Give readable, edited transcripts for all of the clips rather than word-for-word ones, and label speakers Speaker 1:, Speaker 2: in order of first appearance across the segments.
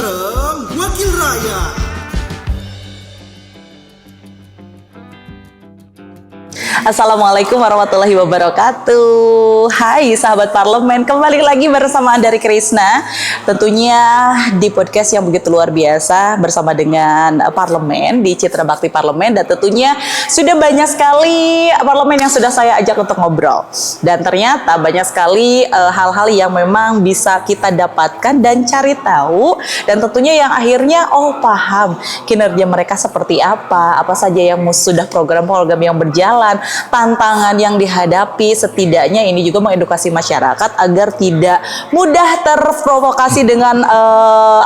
Speaker 1: bareng Wakil Rakyat.
Speaker 2: Assalamualaikum warahmatullahi wabarakatuh. Hai sahabat parlemen, kembali lagi bersama Andari Krisna. Tentunya di podcast yang begitu luar biasa bersama dengan parlemen di Citra Bakti Parlemen. Dan tentunya sudah banyak sekali parlemen yang sudah saya ajak untuk ngobrol. Dan ternyata banyak sekali hal-hal yang memang bisa kita dapatkan dan cari tahu. Dan tentunya yang akhirnya paham kinerja mereka seperti apa saja yang sudah program-program yang berjalan, tantangan yang dihadapi. Setidaknya ini juga mengedukasi masyarakat agar tidak mudah terprovokasi dengan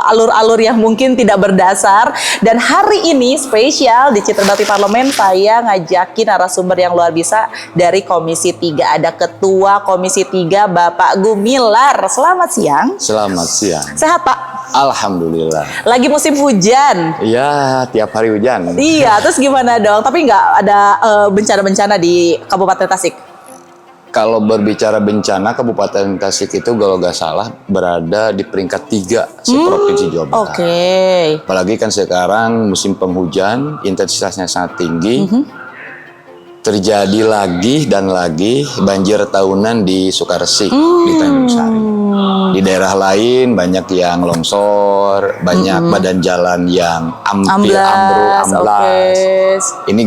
Speaker 2: alur-alur yang mungkin tidak berdasar. Dan hari ini spesial di Citra Bakti Parlemen, saya ngajakin narasumber yang luar biasa dari Komisi 3. Ada Ketua Komisi 3 Bapak Gumilar. Selamat siang.
Speaker 3: Selamat siang.
Speaker 2: Sehat Pak?
Speaker 3: Alhamdulillah.
Speaker 2: Lagi musim hujan.
Speaker 3: Iya, tiap hari hujan.
Speaker 2: Iya, terus gimana dong? Tapi nggak ada bencana-bencana di Kabupaten Tasik?
Speaker 3: Kalau berbicara bencana, Kabupaten Tasik itu kalau nggak salah berada di peringkat 3 seprovinsi Jawa Barat.
Speaker 2: Oke.
Speaker 3: Apalagi kan sekarang musim penghujan, intensitasnya sangat tinggi. Terjadi lagi dan lagi banjir tahunan di Sukaresik, di Tanjung Sari. Di daerah lain banyak yang longsor, banyak badan jalan yang amblas. Ini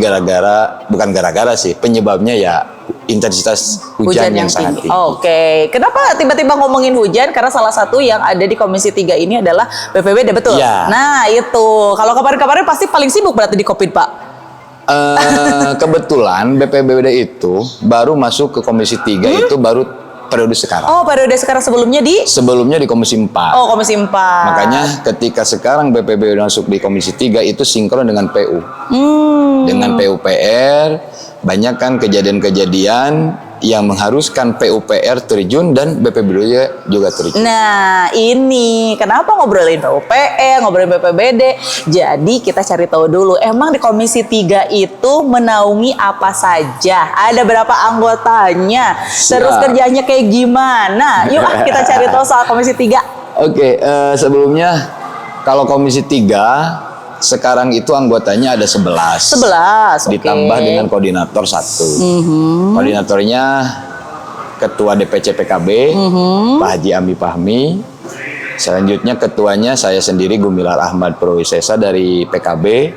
Speaker 3: bukan gara-gara sih, penyebabnya ya intensitas hujan yang sangat tinggi.
Speaker 2: Oke. Kenapa tiba-tiba ngomongin hujan? Karena salah satu yang ada di Komisi 3 ini adalah BPBD, betul?
Speaker 3: Ya.
Speaker 2: Nah, itu. Kalau kemarin-kemarin pasti paling sibuk berarti di Covid, Pak.
Speaker 3: Kebetulan BPBD itu baru masuk ke Komisi 3 itu baru periode sekarang.
Speaker 2: Oh, periode sekarang sebelumnya
Speaker 3: di Komisi 4.
Speaker 2: Oh, Komisi 4.
Speaker 3: Makanya ketika sekarang BPBD masuk di Komisi 3 itu sinkron dengan PU. Dengan PUPR, banyak kan kejadian-kejadian yang mengharuskan PUPR terjun dan BPBD juga terjun.
Speaker 2: Nah, ini kenapa ngobrolin PUPR, ngobrolin BPBD. Jadi kita cari tahu dulu, emang di Komisi 3 itu menaungi apa saja? Ada berapa anggotanya? Terus kerjanya kayak gimana? Yuk kita cari tahu soal Komisi 3.
Speaker 3: Oke, sebelumnya kalau Komisi 3 sekarang itu anggotanya ada 11.
Speaker 2: 11,
Speaker 3: ditambah dengan koordinator 1. Koordinatornya Ketua DPC PKB, Pak Haji Ami Fahmi. Selanjutnya ketuanya saya sendiri Gumilar Ahmad Purwisesa dari PKB.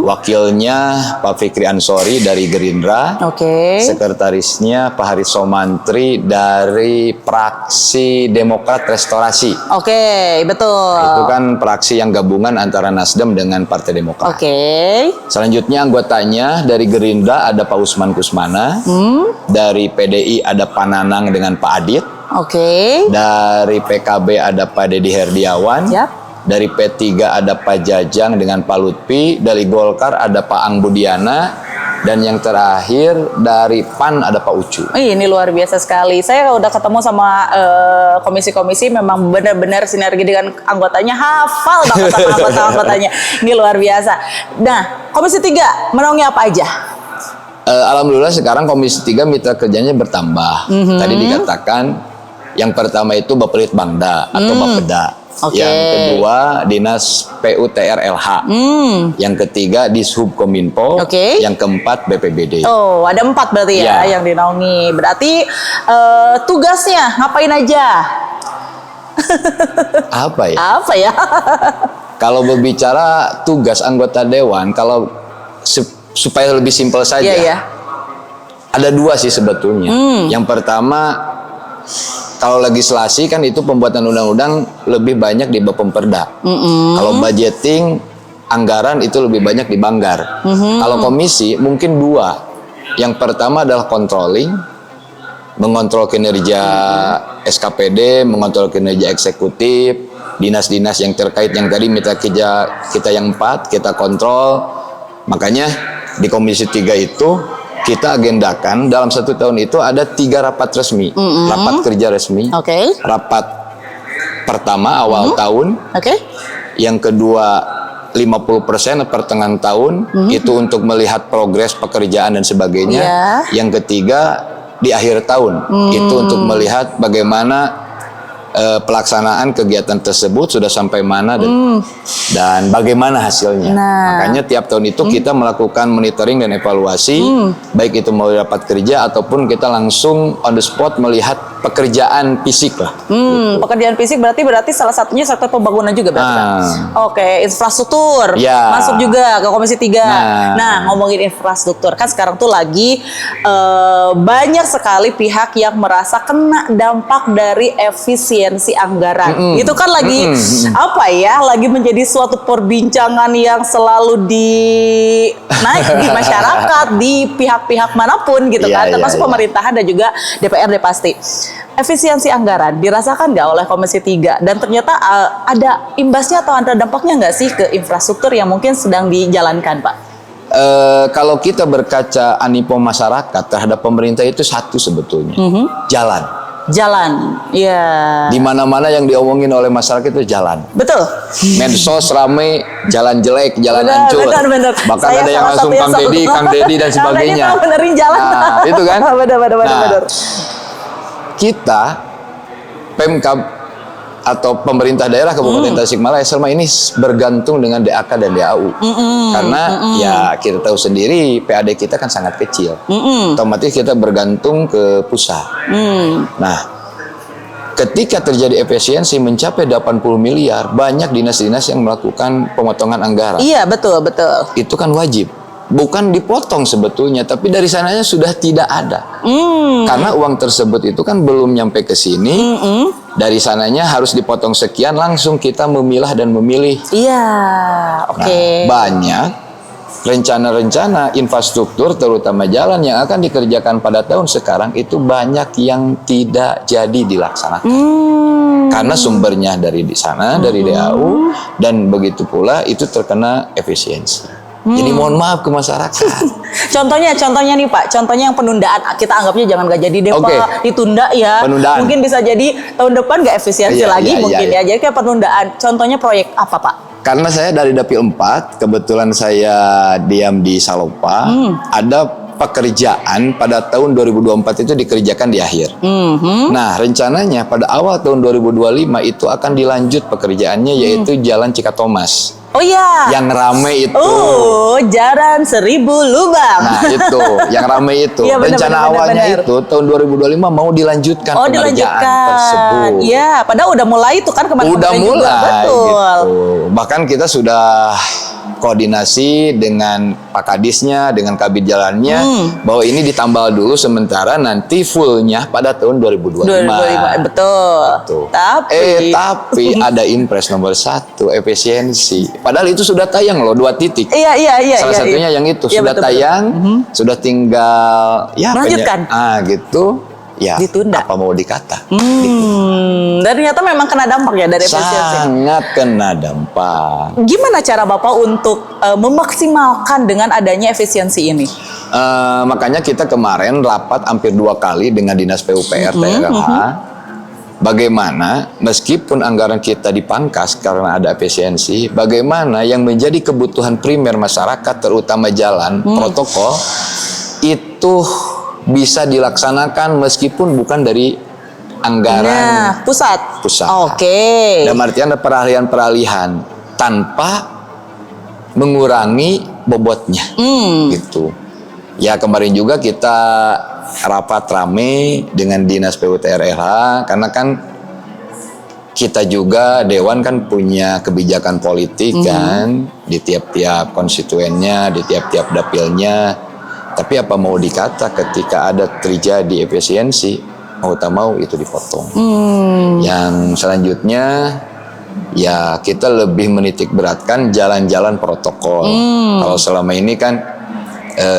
Speaker 3: Wakilnya Pak Fikri Ansori dari Gerindra. Sekretarisnya Pak Haris Somantri dari Praksi Demokrat Restorasi.
Speaker 2: Betul.
Speaker 3: Itu kan praksi yang gabungan antara Nasdem dengan Partai Demokrat. Selanjutnya anggotanya dari Gerindra ada Pak Usman Kusmana. Dari PDI ada Pak Nanang dengan Pak Adit. Dari PKB ada Pak Dedi Herdiawan. Dari P3 ada Pak Jajang dengan Pak Lutfi. Dari Golkar ada Pak Ang Budiana. Dan yang terakhir dari PAN ada Pak Ucu.
Speaker 2: Ini luar biasa sekali. Saya udah ketemu sama komisi-komisi, memang benar-benar sinergi dengan anggotanya, hafal banget sama anggota-anggotanya. Ini luar biasa. Nah, Komisi 3 menaungi apa aja?
Speaker 3: Alhamdulillah sekarang Komisi 3 mitra kerjanya bertambah. Tadi dikatakan yang pertama itu Bappelit Bangda atau Bapeda. Yang kedua Dinas PUTR LH. Yang ketiga Dishub Kominfo. Yang keempat BPBD.
Speaker 2: Oh, ada 4 berarti ya yang dinaungi. Berarti tugasnya ngapain aja?
Speaker 3: Apa ya?
Speaker 2: Apa ya?
Speaker 3: Kalau berbicara tugas anggota dewan, kalau supaya lebih simpel saja, ada 2 sih sebetulnya. Yang pertama, kalau legislasi kan itu pembuatan undang-undang lebih banyak di Bapemperda. Kalau budgeting, anggaran itu lebih banyak di Banggar. Kalau komisi mungkin 2. Yang pertama adalah controlling, mengontrol kinerja SKPD, mengontrol kinerja eksekutif, dinas-dinas yang terkait yang tadi mitra kerja kita yang 4 kita kontrol. Makanya di Komisi 3 itu kita agendakan dalam 1 tahun itu ada 3 rapat resmi, rapat kerja resmi. Rapat pertama awal tahun, yang kedua 50% pertengahan tahun itu untuk melihat progres pekerjaan dan sebagainya. Yang ketiga di akhir tahun itu untuk melihat bagaimana pelaksanaan kegiatan tersebut sudah sampai mana dan bagaimana hasilnya. Makanya tiap tahun itu kita melakukan monitoring dan evaluasi, baik itu mau dapat kerja ataupun kita langsung on the spot melihat pekerjaan fisik lah.
Speaker 2: Pekerjaan fisik berarti salah satunya sektor pembangunan juga berarti kan? Oke, infrastruktur masuk juga ke Komisi 3. Nah, ngomongin infrastruktur kan sekarang tuh lagi banyak sekali pihak yang merasa kena dampak dari efisiensi anggaran. Itu kan lagi lagi menjadi suatu perbincangan yang selalu naik di masyarakat, di pihak-pihak manapun gitu kan, termasuk pemerintahan dan juga DPRD pasti. Efisiensi anggaran dirasakan nggak oleh Komisi 3 dan ternyata ada imbasnya atau ada dampaknya nggak sih ke infrastruktur yang mungkin sedang dijalankan, Pak?
Speaker 3: Kalau kita berkaca animo masyarakat terhadap pemerintah itu satu sebetulnya, jalan, ya. Di mana-mana yang diomongin oleh masyarakat itu jalan.
Speaker 2: Betul.
Speaker 3: Medsos rame, jalan jelek, jalan hancur.
Speaker 2: Benar.
Speaker 3: Bahkan ada yang langsung Kang Dedi dan sebagainya.
Speaker 2: Benerin jalan.
Speaker 3: Nah, itu kan.
Speaker 2: Benar.
Speaker 3: Kita Pemkab atau pemerintah daerah Kabupaten Tasikmalaya selama ini bergantung dengan DAK dan DAU. Karena ya kita tahu sendiri PAD kita kan sangat kecil. Otomatis kita bergantung ke pusat. Nah, ketika terjadi efisiensi mencapai 80 miliar, banyak dinas-dinas yang melakukan pemotongan anggaran.
Speaker 2: Iya, betul.
Speaker 3: Itu kan wajib. Bukan dipotong sebetulnya, tapi dari sananya sudah tidak ada. Karena uang tersebut itu kan belum nyampe ke sini. Dari sananya harus dipotong sekian, langsung kita memilah dan memilih.
Speaker 2: Iya, oke.
Speaker 3: Nah, banyak rencana-rencana infrastruktur, terutama jalan yang akan dikerjakan pada tahun sekarang itu banyak yang tidak jadi dilaksanakan. Karena sumbernya dari di sana, dari DAU, dan begitu pula itu terkena efisiensi. Jadi mohon maaf ke masyarakat.
Speaker 2: Contohnya nih Pak, contohnya yang penundaan, kita anggapnya jangan nggak jadi deh Pak, ditunda ya.
Speaker 3: Penundaan.
Speaker 2: Mungkin bisa jadi tahun depan nggak efisiensi lagi mungkin ya. Jadi kayak penundaan. Contohnya proyek apa Pak?
Speaker 3: Karena saya dari Dapil 4, kebetulan saya diam di Salopa, ada pekerjaan pada tahun 2024 itu dikerjakan di akhir. Nah, rencananya pada awal tahun 2025 itu akan dilanjut pekerjaannya, yaitu Jalan Cikatomas.
Speaker 2: Oh iya.
Speaker 3: Yang rame itu.
Speaker 2: Jalan 1000 lubang.
Speaker 3: Nah, itu yang rame itu.
Speaker 2: Ya,
Speaker 3: rencana awalnya itu tahun 2025 mau dilanjutkan pengerjaan tersebut.
Speaker 2: Iya, padahal udah mulai itu kan kemarin-kemarin
Speaker 3: udah mulai
Speaker 2: juga. Betul.
Speaker 3: Gitu. Bahkan kita sudah koordinasi dengan Pak Kadisnya, dengan Kabid Jalannya, bahwa ini ditambal dulu sementara nanti fullnya pada tahun 2025.
Speaker 2: Betul.
Speaker 3: Tapi ada impres nomor 1, efisiensi. Padahal itu sudah tayang loh 2 titik.
Speaker 2: Iya.
Speaker 3: Salah satunya yang itu sudah tayang, sudah tinggal
Speaker 2: melanjutkan.
Speaker 3: Gitu. Ya,
Speaker 2: ditunda.
Speaker 3: Apa mau dikata?
Speaker 2: Dan ternyata memang kena dampak ya dari efisiensi.
Speaker 3: Sangat kena dampak.
Speaker 2: Gimana cara Bapak untuk memaksimalkan dengan adanya efisiensi ini?
Speaker 3: Makanya kita kemarin rapat hampir 2 kali dengan Dinas PUPR TRLH. Bagaimana meskipun anggaran kita dipangkas karena ada efisiensi, bagaimana yang menjadi kebutuhan primer masyarakat terutama jalan, protokol itu bisa dilaksanakan meskipun bukan dari anggaran
Speaker 2: pusat.
Speaker 3: Oke. Dan artinya ada peralihan tanpa mengurangi bobotnya. Gitu. Ya kemarin juga kita rapat rame dengan Dinas PUTR-RH karena kan kita juga Dewan kan punya kebijakan politik kan di tiap-tiap konstituennya, di tiap-tiap dapilnya. Tapi apa mau dikata ketika ada terjadi efisiensi, mau tak mau itu dipotong. Yang selanjutnya, ya kita lebih menitik beratkan jalan-jalan protokol. Kalau selama ini kan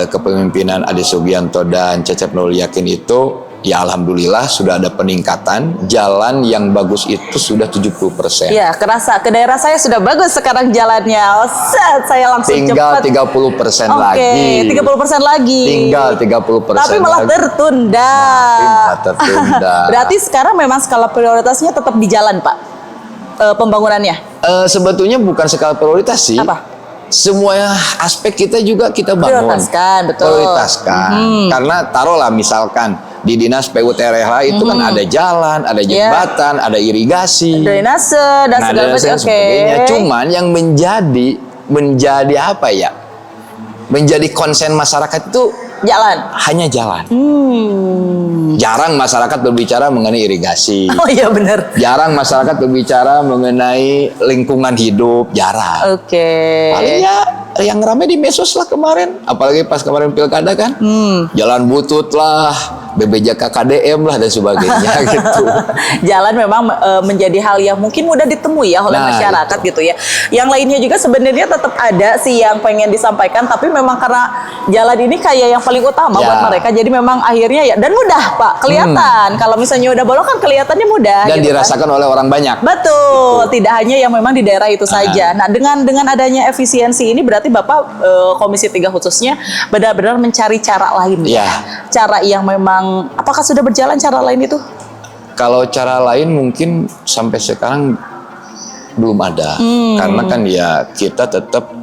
Speaker 3: kepemimpinan Ade Sugianto dan Cecep Nurul Yakin itu, ya alhamdulillah sudah ada peningkatan. Jalan yang bagus itu sudah 70%.
Speaker 2: Ya, kerasa ke daerah saya sudah bagus sekarang jalannya. Saya langsung
Speaker 3: tinggal
Speaker 2: cepat.
Speaker 3: 30% lagi.
Speaker 2: 30% lagi.
Speaker 3: Tinggal 30%.
Speaker 2: Tapi malah
Speaker 3: lagi.
Speaker 2: tertunda. Berarti sekarang memang skala prioritasnya tetap di jalan, Pak. Pembangunannya.
Speaker 3: Sebetulnya bukan skala prioritas sih.
Speaker 2: Apa?
Speaker 3: Semua aspek kita juga kita bangun.
Speaker 2: Prioritaskan, betul.
Speaker 3: Prioritaskan. Karena taruhlah misalkan di dinas PUTRH itu kan ada jalan, ada jembatan, ada irigasi,
Speaker 2: drainase dan segala macam.
Speaker 3: sebagainya. Cuman yang menjadi apa ya? Menjadi konsen masyarakat itu hanya jalan. Jarang masyarakat berbicara mengenai irigasi.
Speaker 2: Oh iya benar.
Speaker 3: Jarang masyarakat berbicara mengenai lingkungan hidup, jarang. Paling ya yang ramai di medsos lah kemarin, apalagi pas kemarin pilkada kan, jalan butut lah, BBJK KDM lah dan sebagainya gitu.
Speaker 2: Jalan memang menjadi hal yang mungkin mudah ditemui ya oleh masyarakat gitu ya. Yang lainnya juga sebenarnya tetap ada sih yang pengen disampaikan, tapi memang karena jalan ini kayak yang paling utama buat mereka, jadi memang akhirnya ya, dan mudah Pak, kelihatan. Kalau misalnya udah bolong kan kelihatannya mudah.
Speaker 3: Dan
Speaker 2: gitu
Speaker 3: dirasakan oleh orang banyak.
Speaker 2: Betul, tidak hanya yang memang di daerah itu saja. Nah, dengan adanya efisiensi ini berarti Bapak Komisi 3 khususnya benar-benar mencari cara lain. Cara yang memang, apakah sudah berjalan cara lain itu?
Speaker 3: Kalau cara lain mungkin sampai sekarang belum ada. Karena kan ya kita tetap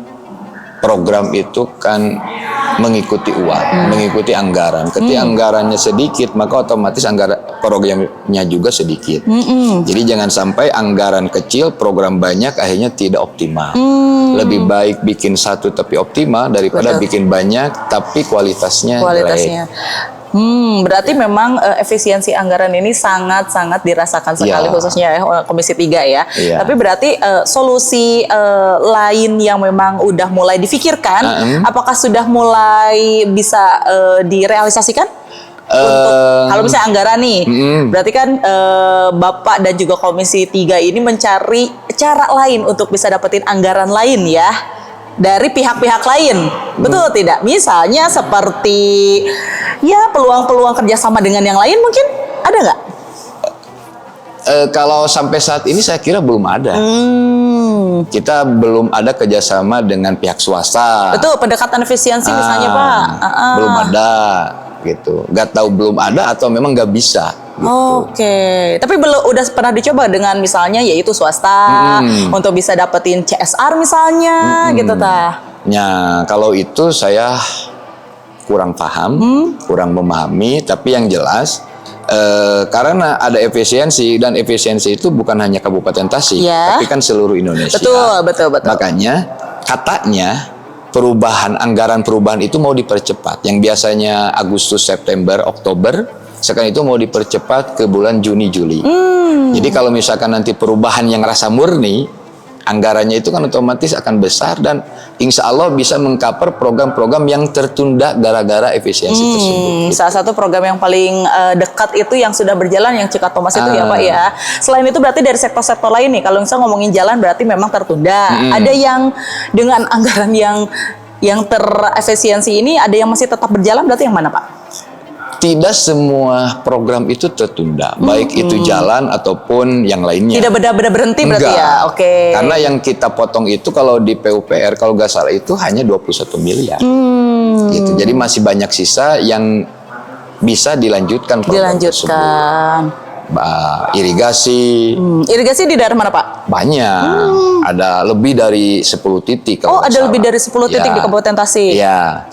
Speaker 3: program itu kan mengikuti uang, mengikuti anggaran. Ketika anggarannya sedikit, maka otomatis programnya juga sedikit. Jadi jangan sampai anggaran kecil, program banyak, akhirnya tidak optimal. Lebih baik bikin satu tapi optimal daripada bikin banyak tapi kualitasnya jelek.
Speaker 2: Berarti memang efisiensi anggaran ini sangat-sangat dirasakan sekali khususnya Komisi 3 ya. Tapi berarti solusi lain yang memang udah mulai difikirkan, apakah sudah mulai bisa direalisasikan? Untuk kalau misalnya anggaran nih, berarti kan Bapak dan juga Komisi 3 ini mencari cara lain untuk bisa dapetin anggaran lain ya dari pihak-pihak lain, betul tidak? Misalnya seperti ya peluang-peluang kerjasama dengan yang lain mungkin ada nggak?
Speaker 3: Kalau sampai saat ini saya kira belum ada. Kita belum ada kerjasama dengan pihak swasta.
Speaker 2: Betul, pendekatan efisiensi misalnya Pak.
Speaker 3: Belum ada gitu. Nggak tahu belum ada atau memang nggak bisa. Gitu.
Speaker 2: Tapi udah pernah dicoba dengan misalnya yaitu swasta untuk bisa dapetin CSR misalnya gitu ta?
Speaker 3: Ya kalau itu saya kurang paham, kurang memahami. Tapi yang jelas karena ada efisiensi, dan efisiensi itu bukan hanya Kabupaten Tasik, tapi kan seluruh Indonesia.
Speaker 2: Betul.
Speaker 3: Makanya katanya anggaran perubahan itu mau dipercepat. Yang biasanya Agustus, September, Oktober, sekarang itu mau dipercepat ke bulan Juni, Juli. Jadi kalau misalkan nanti perubahan yang rasa murni, anggarannya itu kan otomatis akan besar dan insya Allah bisa mengcover program-program yang tertunda gara-gara efisiensi tersebut.
Speaker 2: Salah satu program yang paling dekat itu yang sudah berjalan, yang Cikat Thomas itu ya Pak ya. Selain itu berarti dari sektor-sektor lain nih, kalau misalnya ngomongin jalan berarti memang tertunda. Ada yang dengan anggaran yang terefisiensi ini, ada yang masih tetap berjalan, berarti yang mana Pak?
Speaker 3: Tidak semua program itu tertunda, baik itu jalan ataupun yang lainnya.
Speaker 2: Tidak benar-benar berhenti berarti ya?
Speaker 3: Karena yang kita potong itu kalau di PUPR, kalau nggak salah itu hanya 21 miliar. Gitu. Jadi masih banyak sisa yang bisa dilanjutkan program tersebut. Irigasi.
Speaker 2: Irigasi di daerah mana Pak?
Speaker 3: Banyak. Ada lebih dari 10 titik.
Speaker 2: Ada lebih dari 10 titik di Kabupaten Tasik.
Speaker 3: Iya.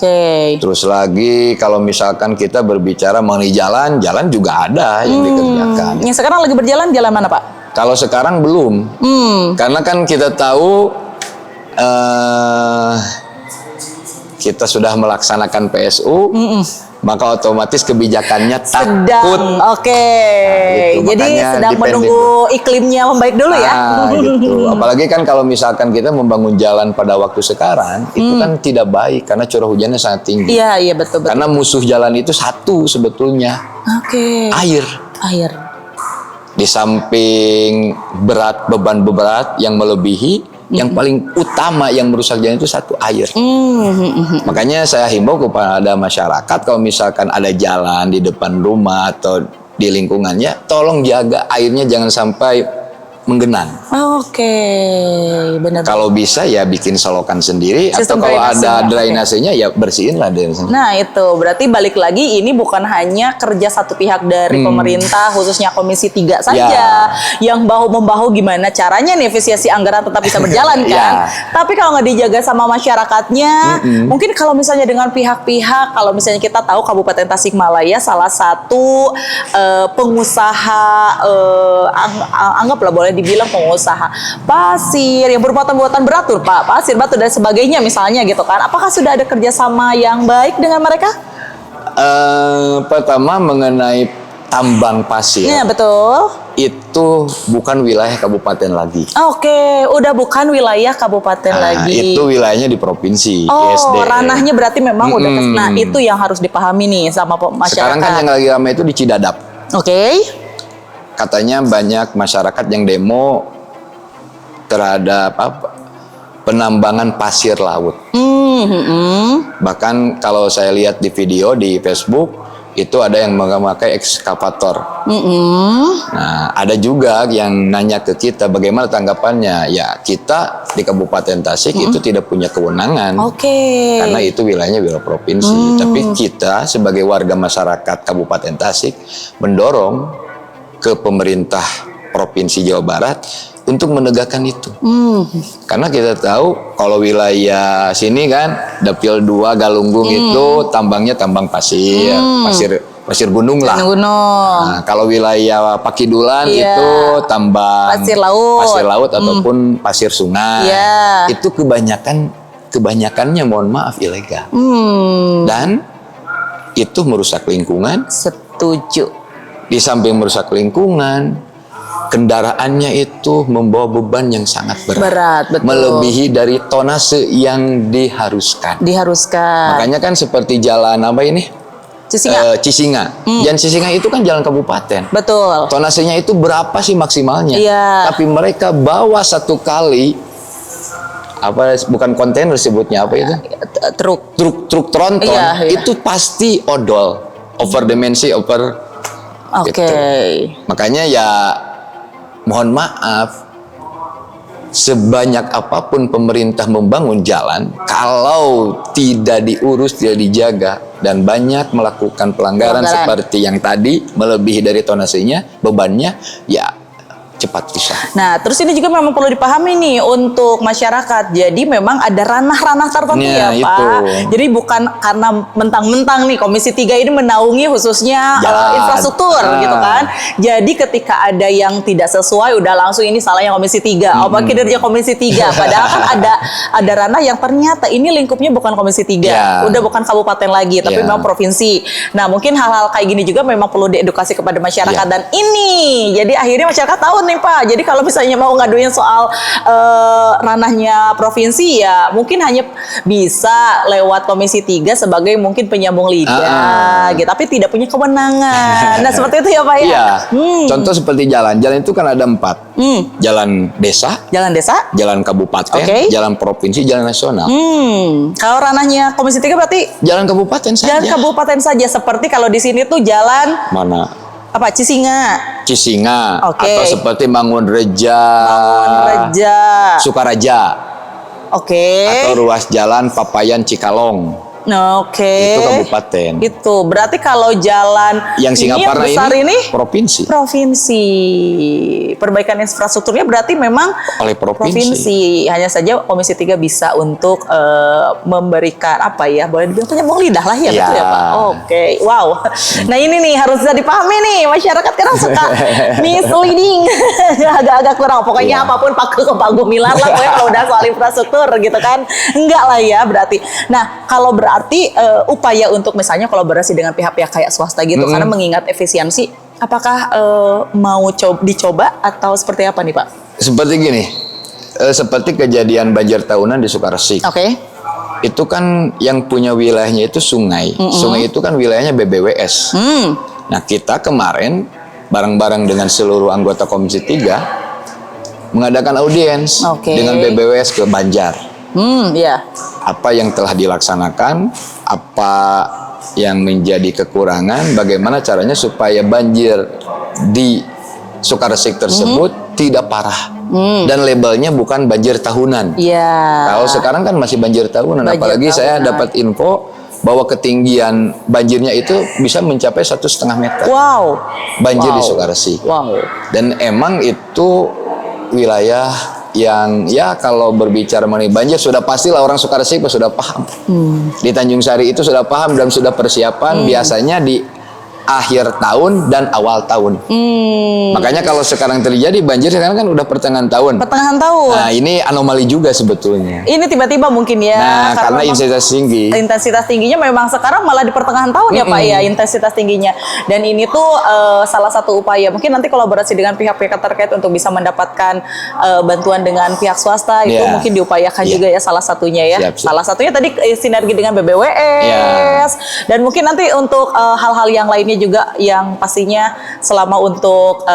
Speaker 3: Terus lagi kalau misalkan kita berbicara mengenai jalan juga ada yang dikerjakan.
Speaker 2: Yang sekarang lagi berjalan jalan mana Pak?
Speaker 3: Kalau sekarang belum. Karena kan kita tahu kita sudah melaksanakan PSU. Maka otomatis kebijakannya takut.
Speaker 2: Gitu. Jadi sedang menunggu iklimnya membaik dulu ya.
Speaker 3: Gitu. Apalagi kan kalau misalkan kita membangun jalan pada waktu sekarang, itu kan tidak baik karena curah hujannya sangat tinggi.
Speaker 2: Iya betul.
Speaker 3: Karena musuh jalan itu satu sebetulnya. Air. Di samping beban berat yang melebihi, yang paling utama yang merusak jalan itu satu, air. Makanya saya himbau kepada masyarakat, kalau misalkan ada jalan di depan rumah atau di lingkungannya, tolong jaga airnya, jangan sampai menggenang.
Speaker 2: Oke, benar.
Speaker 3: Kalau bisa ya bikin selokan sendiri,
Speaker 2: Sistem
Speaker 3: atau kalau
Speaker 2: drainase.
Speaker 3: ada drainasenya ya bersihin lah drainasenya.
Speaker 2: Nah itu berarti balik lagi ini bukan hanya kerja satu pihak dari pemerintah khususnya Komisi 3 saja yang bahu-membahu gimana caranya nih efisiensi anggaran tetap bisa berjalan kan. Tapi kalau nggak dijaga sama masyarakatnya, mungkin kalau misalnya dengan pihak-pihak, kalau misalnya kita tahu Kabupaten Tasikmalaya salah satu pengusaha anggaplah boleh dibilang pengusaha pasir yang bermuatan-muatan beratur, Pak, pasir, batu dan sebagainya misalnya gitu kan. Apakah sudah ada kerjasama yang baik dengan mereka?
Speaker 3: Pertama mengenai tambang pasir.
Speaker 2: Iya, betul.
Speaker 3: Itu bukan wilayah kabupaten lagi.
Speaker 2: Oke, udah bukan wilayah kabupaten lagi.
Speaker 3: Itu wilayahnya di provinsi,
Speaker 2: Oh,
Speaker 3: ISD.
Speaker 2: ranahnya berarti memang udah nah itu yang harus dipahami nih sama masyarakat.
Speaker 3: Sekarang kan yang lagi ramai itu di Cidadap.
Speaker 2: Oke.
Speaker 3: Katanya banyak masyarakat yang demo terhadap penambangan pasir laut. Bahkan kalau saya lihat di video di Facebook itu ada yang memakai ekskavator. Nah, ada juga yang nanya ke kita bagaimana tanggapannya. Ya, kita di Kabupaten Tasik itu tidak punya kewenangan.
Speaker 2: Oke.
Speaker 3: Karena itu wilayahnya wilayah provinsi. Tapi kita sebagai warga masyarakat Kabupaten Tasik mendorong ke pemerintah Provinsi Jawa Barat untuk menegakkan itu. Karena kita tahu kalau wilayah sini kan Dapil 2 Galunggung itu tambangnya tambang pasir, pasir gunung lah.
Speaker 2: Gunung.
Speaker 3: Nah, kalau wilayah Pakidulan itu tambang pasir laut ataupun pasir sungai. Itu kebanyakannya mohon maaf ilegal. Dan itu merusak lingkungan.
Speaker 2: Setuju.
Speaker 3: Di samping merusak lingkungan, kendaraannya itu membawa beban yang sangat berat,
Speaker 2: betul.
Speaker 3: Melebihi dari tonase yang diharuskan. Makanya kan seperti jalan apa ini? Cisinga. Jalan Cisinga itu kan jalan kabupaten.
Speaker 2: Betul.
Speaker 3: Tonasenya itu berapa sih maksimalnya? Tapi mereka bawa satu kali bukan kontainer sebutnya apa itu? Truk tronton itu pasti odol, overdimensi,
Speaker 2: Oke.
Speaker 3: Makanya ya mohon maaf, sebanyak apapun pemerintah membangun jalan, kalau tidak diurus, tidak dijaga, dan banyak melakukan pelanggaran seperti yang tadi, melebihi dari tonasenya, bebannya, ya cepat pisah.
Speaker 2: Nah, terus ini juga memang perlu dipahami nih untuk masyarakat. Jadi memang ada ranah-ranah tertentu ya, Pak.
Speaker 3: Itu.
Speaker 2: Jadi bukan karena mentang-mentang nih Komisi 3 ini menaungi khususnya infrastruktur gitu kan. Jadi ketika ada yang tidak sesuai udah langsung ini salahnya Komisi 3. Kinerja Komisi 3. Padahal kan ada ranah yang ternyata ini lingkupnya bukan Komisi 3. Udah bukan kabupaten lagi, tapi memang provinsi. Nah, mungkin hal-hal kayak gini juga memang perlu diedukasi kepada masyarakat dan ini. Jadi akhirnya masyarakat tahu nih Pak. Jadi kalau misalnya mau ngaduin soal ranahnya provinsi ya mungkin hanya bisa lewat Komisi 3 sebagai mungkin penyambung lidah gitu, tapi tidak punya kewenangan. Nah, seperti itu ya Pak ya.
Speaker 3: Iya. Contoh seperti jalan itu kan ada 4. Jalan desa, jalan kabupaten, jalan provinsi, jalan nasional.
Speaker 2: Kalau ranahnya Komisi 3 berarti
Speaker 3: jalan kabupaten saja.
Speaker 2: Jalan kabupaten saja, seperti kalau di sini tuh jalan
Speaker 3: mana?
Speaker 2: Cisinga.
Speaker 3: Atau seperti Mangunreja, Sukaraja. Atau ruas jalan Papayan Cikalong. Itu kabupaten.
Speaker 2: Itu berarti kalau jalan
Speaker 3: yang Singaparna
Speaker 2: besar ini
Speaker 3: provinsi.
Speaker 2: Perbaikan infrastrukturnya berarti memang
Speaker 3: oleh provinsi.
Speaker 2: Hanya saja Komisi 3 bisa untuk memberikan apa ya? Boleh dibilang penyambung lidah lah ya, betul ya Pak. Wow. Nah, ini nih harus bisa dipahami nih masyarakat karena suka misleading. Agak-agak kurang. Pokoknya apapun pakai ke Pak Gumilar lah pokoknya kalau udah soal infrastruktur gitu kan. Enggak lah ya berarti. Nah, kalau berarti upaya untuk misalnya kolaborasi dengan pihak-pihak kayak swasta gitu karena mengingat efisiensi, apakah mau dicoba atau seperti apa nih Pak?
Speaker 3: Seperti gini, seperti kejadian banjir tahunan di Sukaresik. Itu kan yang punya wilayahnya itu sungai. Sungai itu kan wilayahnya BBWS. Nah, kita kemarin bareng-bareng dengan seluruh anggota Komisi 3 mengadakan audiens dengan BBWS ke Banjar. Apa yang telah dilaksanakan, apa yang menjadi kekurangan, bagaimana caranya supaya banjir di Sukaresik tersebut tidak parah. Dan labelnya bukan banjir tahunan.
Speaker 2: Iya.
Speaker 3: Kalau sekarang kan masih banjir tahunan.
Speaker 2: Banjir
Speaker 3: Apalagi saya
Speaker 2: tahunan.
Speaker 3: dapat info bahwa ketinggian banjirnya itu bisa mencapai 1,5 meter.
Speaker 2: Wow.
Speaker 3: Banjir
Speaker 2: Wow.
Speaker 3: di Sukaresik.
Speaker 2: Wow.
Speaker 3: Dan emang itu wilayah yang ya kalau berbicara mengenai banjir sudah pastilah orang Sukaresik sudah paham. Di Tanjung Sari itu sudah paham dan sudah persiapan biasanya di akhir tahun dan awal tahun. Makanya kalau sekarang terjadi banjir sekarang kan udah pertengahan tahun.
Speaker 2: Pertengahan tahun.
Speaker 3: Nah, ini anomali juga sebetulnya.
Speaker 2: Ini tiba-tiba mungkin ya.
Speaker 3: Nah, karena
Speaker 2: memang
Speaker 3: intensitas tinggi.
Speaker 2: intensitas tingginya memang sekarang malah di pertengahan tahun ya Pak ya, intensitas tingginya. Dan ini tuh salah satu upaya mungkin nanti kolaborasi dengan pihak-pihak terkait untuk bisa mendapatkan bantuan dengan pihak swasta itu
Speaker 3: Yeah.
Speaker 2: mungkin diupayakan
Speaker 3: Yeah.
Speaker 2: juga ya salah satunya ya.
Speaker 3: Siap, siap.
Speaker 2: Salah satunya tadi sinergi dengan BBWS
Speaker 3: Yeah.
Speaker 2: dan mungkin nanti untuk hal-hal yang lainnya juga yang pastinya selama untuk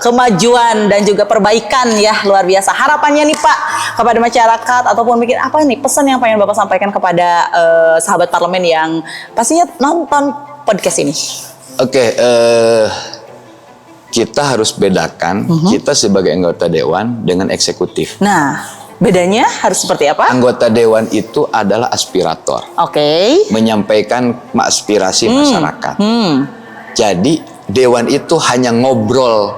Speaker 2: kemajuan dan juga perbaikan ya luar biasa. Harapannya nih Pak kepada masyarakat ataupun mungkin apa nih pesan yang pengen Bapak sampaikan kepada sahabat parlemen yang pastinya nonton podcast ini.
Speaker 3: Oke, kita harus bedakan kita sebagai anggota dewan dengan eksekutif.
Speaker 2: Nah, bedanya harus seperti apa?
Speaker 3: Anggota dewan itu adalah aspirator,
Speaker 2: Oke.
Speaker 3: menyampaikan aspirasi masyarakat. Jadi dewan itu hanya ngobrol,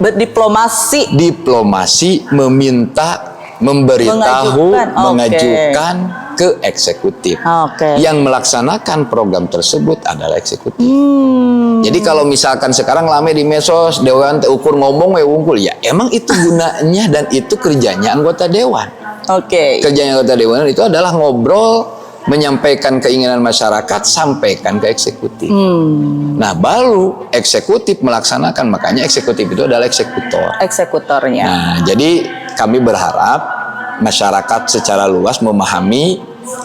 Speaker 2: Berdiplomasi.
Speaker 3: diplomasi, meminta, memberitahu,
Speaker 2: Mengajukan. Oke.
Speaker 3: mengajukan ke eksekutif.
Speaker 2: Oke.
Speaker 3: Yang melaksanakan program tersebut adalah eksekutif. Jadi kalau misalkan sekarang lame di medsos dewan ukur ngomong unggul ya, emang itu gunanya dan itu kerjanya anggota dewan.
Speaker 2: Oke.
Speaker 3: Kerjanya anggota dewan itu adalah ngobrol, menyampaikan keinginan masyarakat, sampaikan ke eksekutif. Nah, baru eksekutif melaksanakan, makanya eksekutif itu adalah eksekutor.
Speaker 2: Eksekutornya.
Speaker 3: Nah, jadi kami berharap masyarakat secara luas memahami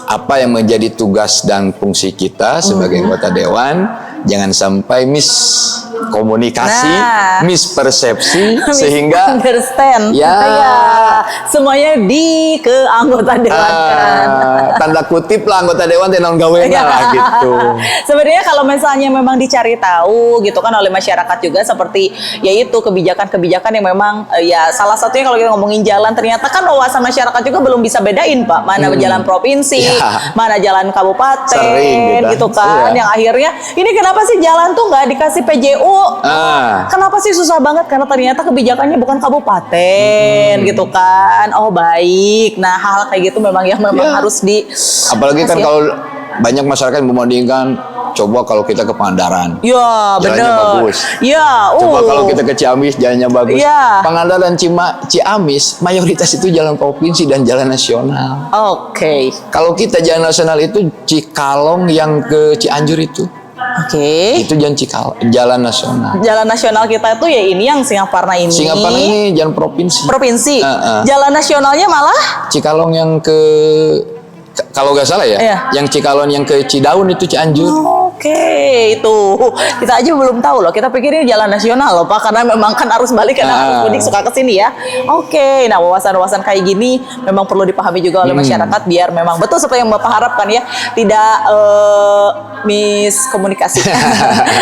Speaker 3: apa yang menjadi tugas dan fungsi kita sebagai anggota dewan. Jangan sampai miskomunikasi,
Speaker 2: Nah.
Speaker 3: mispersepsi, sehingga
Speaker 2: understand.
Speaker 3: Ya.
Speaker 2: Semuanya di ke anggota dewan kan.
Speaker 3: tanda kutip lah anggota dewan tenang gawena lah gitu.
Speaker 2: Sebenarnya kalau misalnya memang dicari tahu gitu kan oleh masyarakat juga seperti yaitu kebijakan-kebijakan yang memang ya salah satunya kalau kita ngomongin jalan ternyata kan wawasan masyarakat juga belum bisa bedain Pak mana jalan provinsi,
Speaker 3: Ya.
Speaker 2: mana jalan kabupaten
Speaker 3: Sering
Speaker 2: gitu
Speaker 3: kita.
Speaker 2: kan
Speaker 3: Iya.
Speaker 2: yang akhirnya ini kenapa sih jalan tuh nggak dikasih PJU? Kenapa sih susah banget karena ternyata kebijakannya bukan kabupaten gitu kan. Oh baik. Nah hal kayak gitu memang yang memang
Speaker 3: Ya.
Speaker 2: harus di
Speaker 3: Apalagi kan
Speaker 2: kasih ya.
Speaker 3: kalau banyak masyarakat yang membandingkan, coba kalau kita ke Pangandaran,
Speaker 2: Ya,
Speaker 3: jalannya
Speaker 2: bener.
Speaker 3: bagus.
Speaker 2: Ya,
Speaker 3: Coba kalau kita ke Ciamis, jalannya bagus.
Speaker 2: Iya.
Speaker 3: Pangandaran, Ciamis, mayoritas itu jalan provinsi dan jalan nasional.
Speaker 2: Oke.
Speaker 3: Kalau kita jalan nasional itu Cikalong yang ke Cianjur itu jalan nasional.
Speaker 2: Jalan nasional kita itu ya ini yang Singaparna ini.
Speaker 3: Singaparna ini jalan provinsi.
Speaker 2: Provinsi.
Speaker 3: Heeh.
Speaker 2: Jalan nasionalnya malah
Speaker 3: Cikalong yang ke kalau nggak salah ya,
Speaker 2: Iya.
Speaker 3: yang Cikalong yang ke Cidaun itu Cianjur.
Speaker 2: Oke, itu kita aja belum tahu loh. Kita pikir ini jalan nasional loh Pak, karena memang kan arus balik karena arus mudik suka kesini ya. Oke, nah wawasan-wawasan kayak gini memang perlu dipahami juga oleh masyarakat biar memang betul seperti yang Bapak harapkan ya, tidak miskomunikasi.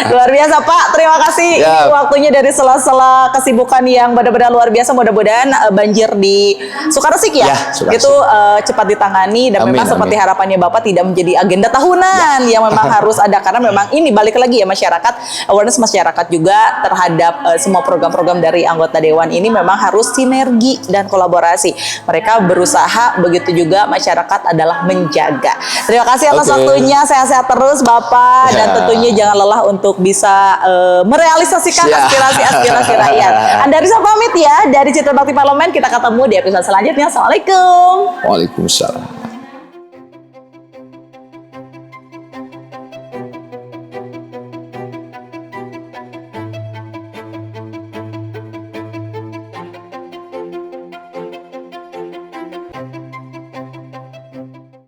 Speaker 2: Luar biasa Pak, terima kasih.
Speaker 3: Ya.
Speaker 2: Ini waktunya dari sela-sela kesibukan yang benar-benar luar biasa. Mudah-mudahan banjir di Sukaresik ya,
Speaker 3: Ya, Sukaresik.
Speaker 2: itu cepat ditangani dan
Speaker 3: Amin,
Speaker 2: memang seperti
Speaker 3: amin.
Speaker 2: harapannya Bapak tidak menjadi agenda tahunan yang memang harus ada karena memang ini balik lagi ya masyarakat awareness masyarakat juga terhadap semua program-program dari anggota dewan ini memang harus sinergi dan kolaborasi. Mereka berusaha begitu juga masyarakat adalah menjaga. Terima kasih atas
Speaker 3: Oke.
Speaker 2: waktunya. Sehat-sehat terus Bapak dan
Speaker 3: Ya.
Speaker 2: tentunya jangan lelah untuk bisa merealisasikan
Speaker 3: Siap.
Speaker 2: aspirasi-aspirasi rakyat. Anda bisa pamit ya dari Citra Bakti Parlemen. Kita ketemu di episode selanjutnya. Assalamualaikum.
Speaker 3: Waalaikumsalam.